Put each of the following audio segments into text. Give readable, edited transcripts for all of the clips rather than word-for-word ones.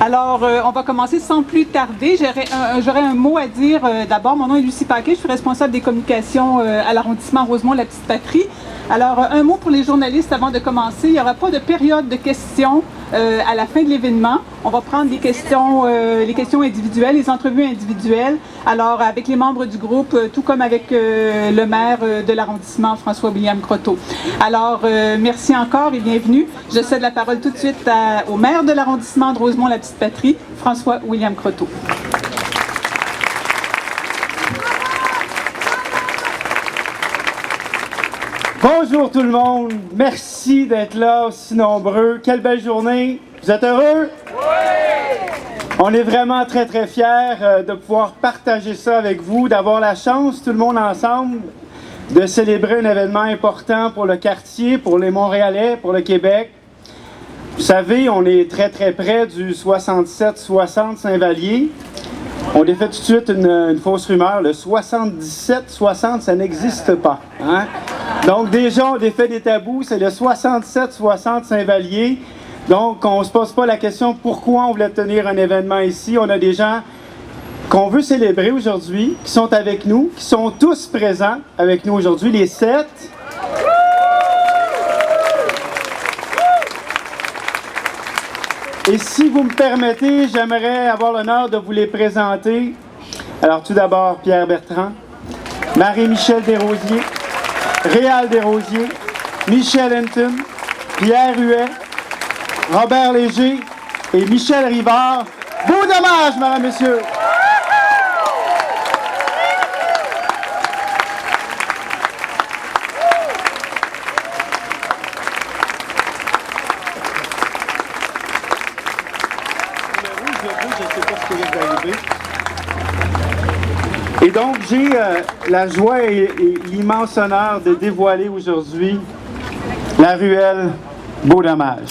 Alors, on va commencer sans plus tarder. J'aurais un mot à dire d'abord. Mon nom est Lucie Paquet, je suis responsable des communications à l'arrondissement Rosemont-la-Petite-Patrie. Alors, un mot pour les journalistes avant de commencer. Il n'y aura pas de période de questions à la fin de l'événement. On va prendre les questions individuelles, les entrevues individuelles. Alors, avec les membres du groupe, tout comme avec le maire de l'arrondissement, François-William Croteau. Alors, merci encore et bienvenue. Je cède la parole tout de suite au maire de l'arrondissement de Rosemont-la-Petite-Patrie, François-William Croteau. Bonjour tout le monde, merci d'être là aussi nombreux. Quelle belle journée, vous êtes heureux? Oui! On est vraiment très fiers de pouvoir partager ça avec vous, d'avoir la chance, tout le monde ensemble, de célébrer un événement important pour le quartier, pour les Montréalais, pour le Québec. Vous savez, on est très près du 67-60 Saint-Vallier. On défait tout de suite une fausse rumeur, le 77-60, ça n'existe pas. Hein? Donc déjà, on défait des tabous, c'est le 67-60 Saint-Vallier. Donc, on ne se pose pas la question pourquoi on voulait tenir un événement ici. On a des gens qu'on veut célébrer aujourd'hui, qui sont avec nous, qui sont tous présents avec nous aujourd'hui, les 7. Et si vous me permettez, j'aimerais avoir l'honneur de vous les présenter. Alors tout d'abord, Pierre Bertrand, Marie-Michel Desrosiers, Réal Desrosiers, Michel Hinton, Pierre Huet, Robert Léger et Michel Rivard. Beau dommage, mesdames, messieurs! Et donc, j'ai la joie et l'immense honneur de dévoiler aujourd'hui la ruelle Beau Dommage.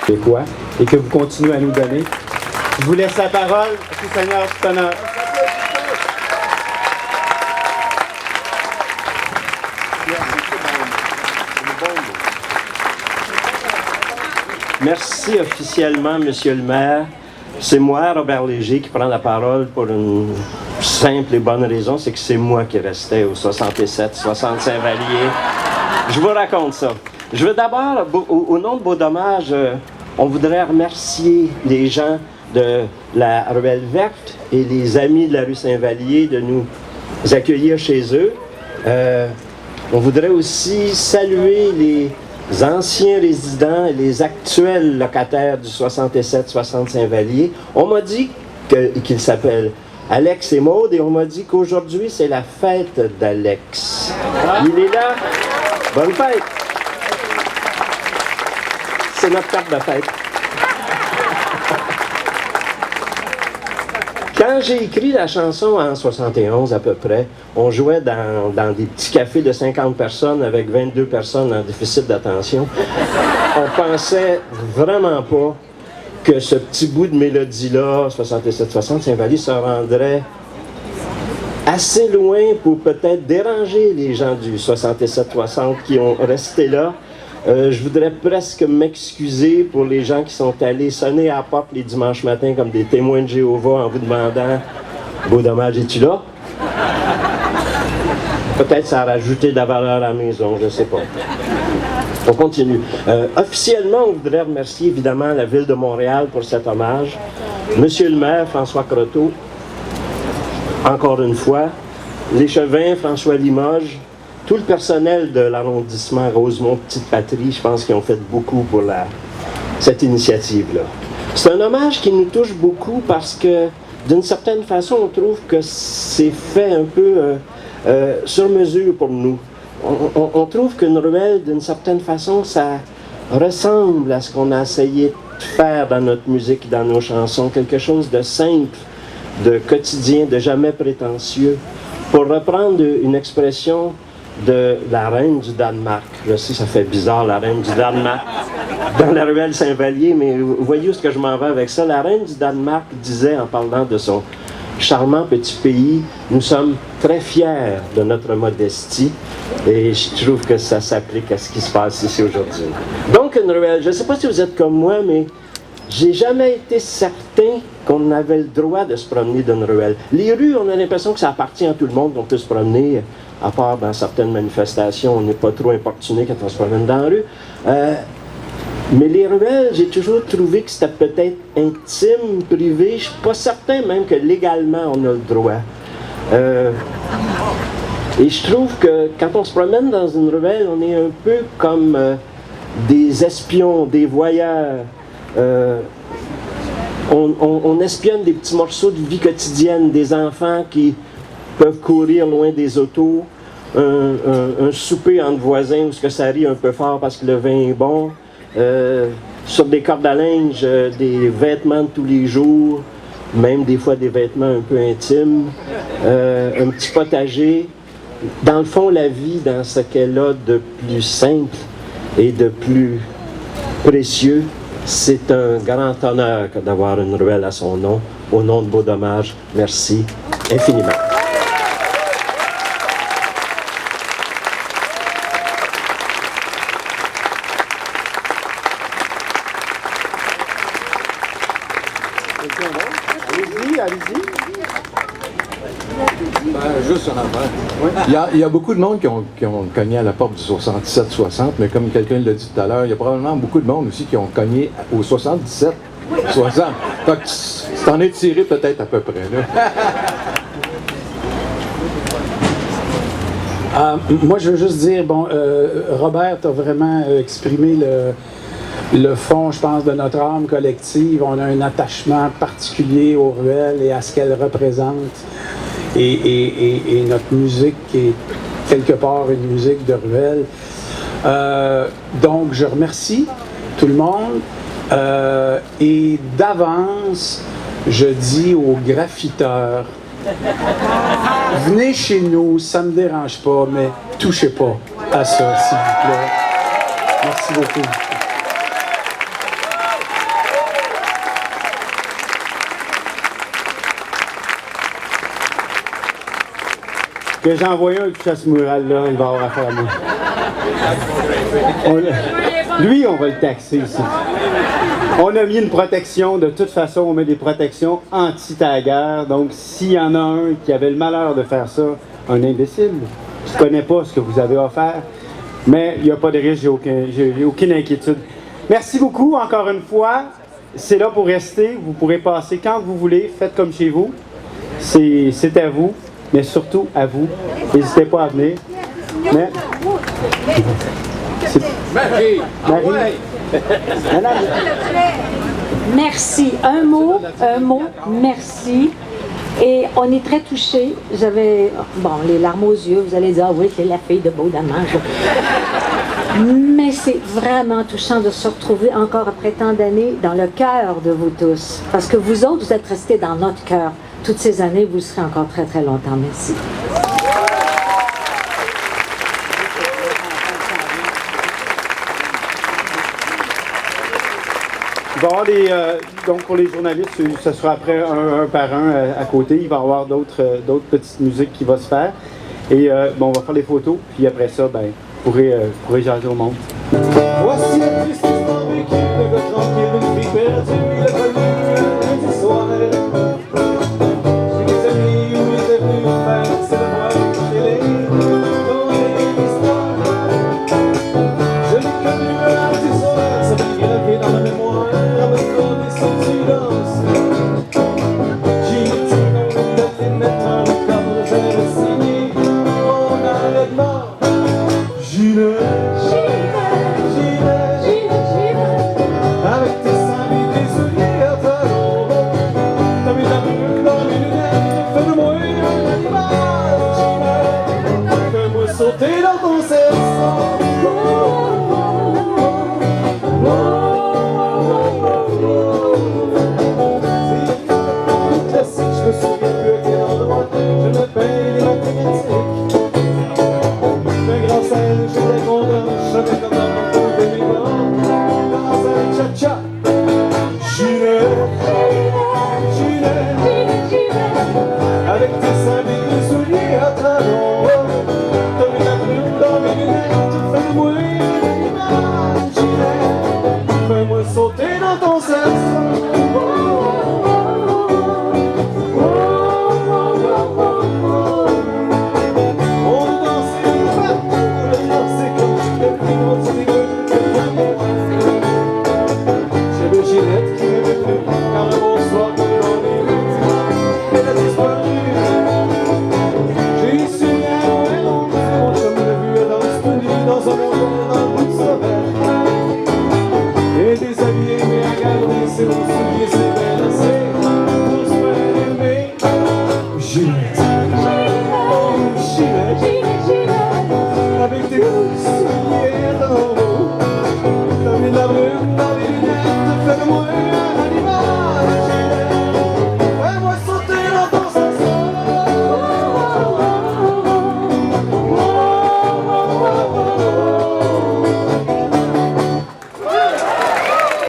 Et quoi? Et que vous continuez à nous donner. Je vous laisse la parole. Merci Seigneur, c'est honneur. Merci officiellement, Monsieur le maire. C'est moi, Robert Léger, qui prend la parole pour une simple et bonne raison, c'est que c'est moi qui restais au 67, 60 Saint-Vallier. Je vous raconte ça. Je veux d'abord, au nom de Beau Dommage, on voudrait remercier les gens de la Ruelle Verte et les amis de la rue Saint-Vallier de nous accueillir chez eux. On voudrait aussi saluer les anciens résidents et les actuels locataires du 67-60 Saint-Vallier. On m'a dit qu'ils s'appellent Alex et Maude et on m'a dit qu'aujourd'hui c'est la fête d'Alex. Il est là. Bonne fête! C'est notre carte de fête. Quand j'ai écrit la chanson en 71 à peu près, on jouait dans des petits cafés de 50 personnes avec 22 personnes en déficit d'attention. On pensait vraiment pas que ce petit bout de mélodie-là, 67-60 Saint-Vallier, se rendrait assez loin pour peut-être déranger les gens du 67-60 qui ont resté là. Je voudrais presque m'excuser pour les gens qui sont allés sonner à la porte les dimanches matins comme des témoins de Jéhovah en vous demandant « Beau Dommage, es-tu là? » Peut-être ça a rajouté de la valeur à la maison, je ne sais pas. On continue. Officiellement, on voudrait remercier évidemment la Ville de Montréal pour cet hommage. Monsieur le maire, François Croteau, encore une fois, l'échevin François Limoges, tout le personnel de l'arrondissement Rosemont-Petite-Patrie, je pense qu'ils ont fait beaucoup pour cette initiative-là. C'est un hommage qui nous touche beaucoup parce que, d'une certaine façon, on trouve que c'est fait un peu sur mesure pour nous. On trouve qu'une ruelle, d'une certaine façon, ça ressemble à ce qu'on a essayé de faire dans notre musique, dans nos chansons, quelque chose de simple, de quotidien, de jamais prétentieux. Pour reprendre une expression de la reine du Danemark. Je sais, ça fait bizarre, la reine du Danemark, dans la ruelle Saint-Vallier, mais vous voyez où est-ce que je m'en vais avec ça? La reine du Danemark disait, en parlant de son charmant petit pays. Nous sommes très fiers de notre modestie et je trouve que ça s'applique à ce qui se passe ici aujourd'hui. Donc, une ruelle, je ne sais pas si vous êtes comme moi, mais j'ai jamais été certain qu'on avait le droit de se promener dans une ruelle. Les rues, on a l'impression que ça appartient à tout le monde, qu'on peut se promener, à part dans certaines manifestations, on n'est pas trop importuné quand on se promène dans la rue. Mais les ruelles, j'ai toujours trouvé que c'était peut-être intime, privé. Je ne suis pas certain même que légalement on a le droit. Et je trouve que quand on se promène dans une ruelle, on est un peu comme des espions, des voyeurs. On espionne des petits morceaux de vie quotidienne, des enfants qui peuvent courir loin des autos, un souper entre voisins où ce que ça rit un peu fort parce que le vin est bon. Sur des cordes à linge, des vêtements de tous les jours, même des fois des vêtements un peu intimes, un petit potager. Dans le fond, la vie, dans ce qu'elle a de plus simple et de plus précieux, c'est un grand honneur que d'avoir une ruelle à son nom. Au nom de Beau Dommage, merci infiniment. Allez-y. Juste un affaire. Oui. Il y a beaucoup de monde qui ont cogné à la porte du 77-60, mais comme quelqu'un l'a dit tout à l'heure, il y a probablement beaucoup de monde aussi qui ont cogné au 77-60. Fait que tu t'en es tiré peut-être à peu près, là. Moi, je veux juste dire, Robert a vraiment exprimé le fond, je pense, de notre âme collective. On a un attachement particulier aux ruelles et à ce qu'elles représentent. Et notre musique est quelque part une musique de ruelle. Donc, je remercie tout le monde. Et d'avance, je dis aux graffiteurs, venez chez nous, ça ne me dérange pas, mais touchez pas à ça, s'il vous plaît. Merci beaucoup. Que j'ai envoyé un touche à ce mural-là, il va avoir affaire à moi. Lui, on va le taxer ici. On a mis une protection, de toute façon, on met des protections anti-taggers. Donc, s'il y en a un qui avait le malheur de faire ça, un imbécile, je ne connais pas ce que vous avez offert, mais il n'y a pas de risque, j'ai aucune inquiétude. Merci beaucoup, encore une fois. C'est là pour rester. Vous pourrez passer quand vous voulez. Faites comme chez vous. C'est à vous. Mais surtout à vous. N'hésitez pas à venir. Mais... Marie! Merci. Un mot, merci. Et on est très touchés. J'avais, les larmes aux yeux. Vous allez dire, ah oui, c'est la fille de Beau Dommage. Mais c'est vraiment touchant de se retrouver encore après tant d'années dans le cœur de vous tous. Parce que vous autres, vous êtes restés dans notre cœur. Toutes ces années, vous le serez encore très, très longtemps. Merci. Il va y avoir des... donc pour les journalistes, ce sera après un par un à côté. Il va y avoir d'autres petites musiques qui vont se faire. Et on va faire les photos. Puis après ça, vous pourrez jaser au monde. Voici la triste histoire vécue de gars tranquille, une fille perdue, il a fallu lundi soir. Chez des amis où il était venu faire c'est le voir chez les dans les histoires. Je l'ai connu un lundi soir, ça m'est gravé dans ma mémoire, avec des sons silence. J'ai dit non, il a fait mettre un corps, je vais signer mon arrêtement. J'y avec tes seins et tes souliers à talons hauts, t'as mis la brûle dans mes lunettes, fais de moi un animal. Fais-moi sauter dans ton cerceau.